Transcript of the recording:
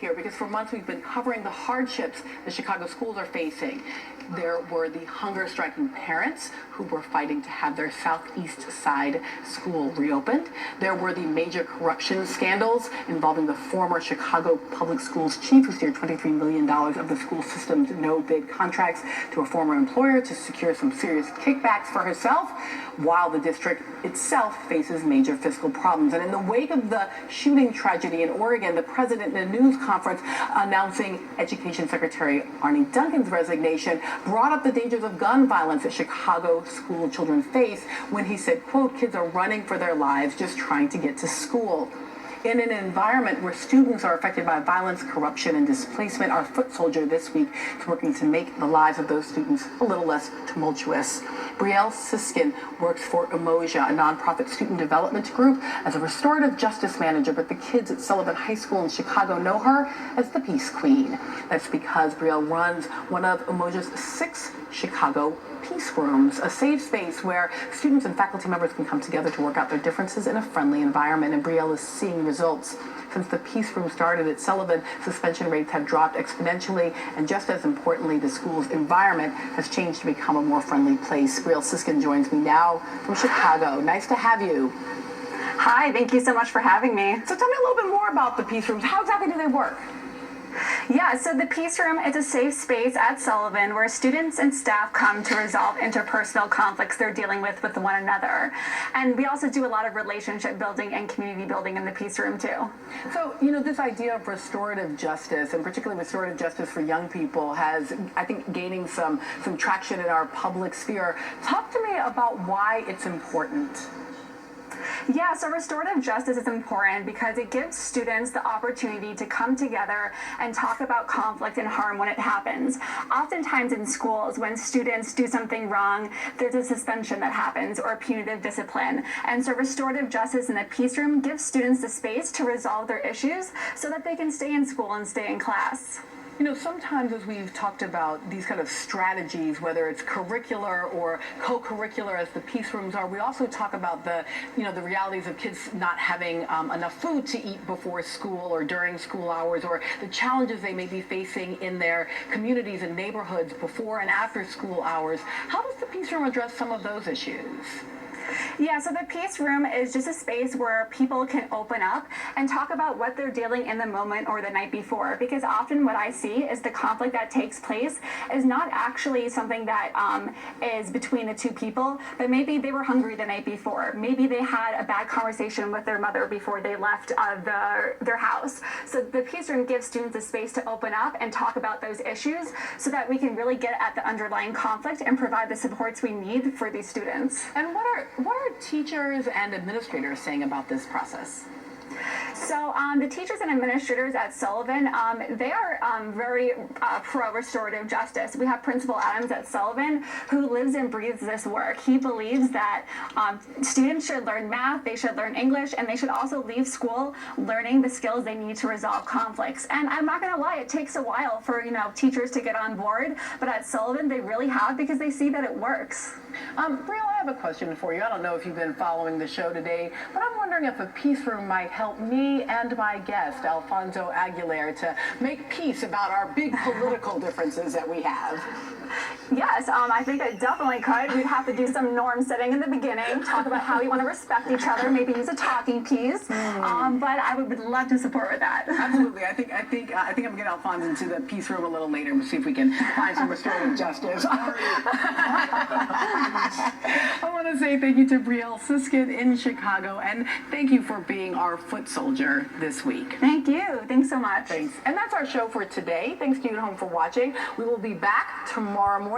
here because for months we've been covering the hardships the Chicago schools are facing. There were the hunger-striking parents who were fighting to have their Southeast Side school reopened. There were the major corruption scandals involving the former Chicago Public Schools chief who steered $23 million of the school system's no-bid contracts to a former employer to secure some serious kickbacks for herself, while the district itself faces major fiscal problems. And in the wake of the shooting tragedy in Oregon, the president in a news conference announcing Education Secretary Arne Duncan's resignation brought up the dangers of gun violence that Chicago school children face when he said, quote, kids are running for their lives just trying to get to school. In an environment where students are affected by violence, corruption, and displacement, our foot soldier this week is working to make the lives of those students a little less tumultuous. Brielle Siskin works for Umoja, a nonprofit student development group, as a restorative justice manager, but the kids at Sullivan High School in Chicago know her as the Peace Queen. That's because Brielle runs one of Umoja's 6 Chicago Peace Rooms, a safe space where students and faculty members can come together to work out their differences in a friendly environment, and Brielle is seeing results. Since the Peace Room started at Sullivan, suspension rates have dropped exponentially, and just as importantly, the school's environment has changed to become a more friendly place. Brielle Siskin joins me now from Chicago. Nice to have you. Hi, thank you so much for having me. So tell me a little bit more about the Peace Rooms. How exactly do they work? Yeah, so the Peace Room is a safe space at Sullivan where students and staff come to resolve interpersonal conflicts they're dealing with one another. And we also do a lot of relationship building and community building in the Peace Room too. So, this idea of restorative justice, and particularly restorative justice for young people, has, I think, gaining some traction in our public sphere. Talk to me about why it's important. Yeah, so restorative justice is important because it gives students the opportunity to come together and talk about conflict and harm when it happens. Oftentimes in schools, when students do something wrong, there's a suspension that happens or punitive discipline. And so restorative justice in the Peace Room gives students the space to resolve their issues so that they can stay in school and stay in class. Sometimes as we've talked about these kind of strategies, whether it's curricular or co-curricular as the Peace Rooms are, we also talk about the realities of kids not having enough food to eat before school or during school hours, or the challenges they may be facing in their communities and neighborhoods before and after school hours. How does the Peace Room address some of those issues? Yeah, so the Peace Room is just a space where people can open up and talk about what they're dealing in the moment or the night before, because often what I see is the conflict that takes place is not actually something that is between the two people, but maybe they were hungry the night before. Maybe they had a bad conversation with their mother before they left their house. So the Peace Room gives students a space to open up and talk about those issues so that we can really get at the underlying conflict and provide the supports we need for these students. And what are teachers and administrators saying about this process? So the teachers and administrators at Sullivan, they are very pro-restorative justice. We have Principal Adams at Sullivan who lives and breathes this work. He believes that students should learn math, they should learn English, and they should also leave school learning the skills they need to resolve conflicts. And I'm not going to lie, it takes a while for teachers to get on board, but at Sullivan they really have, because they see that it works. Brielle, I have a question for you. I don't know if you've been following the show today, but I'm wondering if a Peace Room might help me and my guest, Alfonso Aguilar, to make peace about our big political differences that we have. Yes, I think it definitely could. We'd have to do some norm setting in the beginning, talk about how we want to respect each other, maybe use a talking piece. But I would love to support with that. Absolutely. I think I'm going to get Alfonso into the Peace Room a little later and see if we can find some restorative justice. I want to say thank you to Brielle Siskin in Chicago, and thank you for being our foot soldier this week. Thank you. Thanks so much. Thanks. And that's our show for today. Thanks to you at home for watching. We will be back tomorrow morning.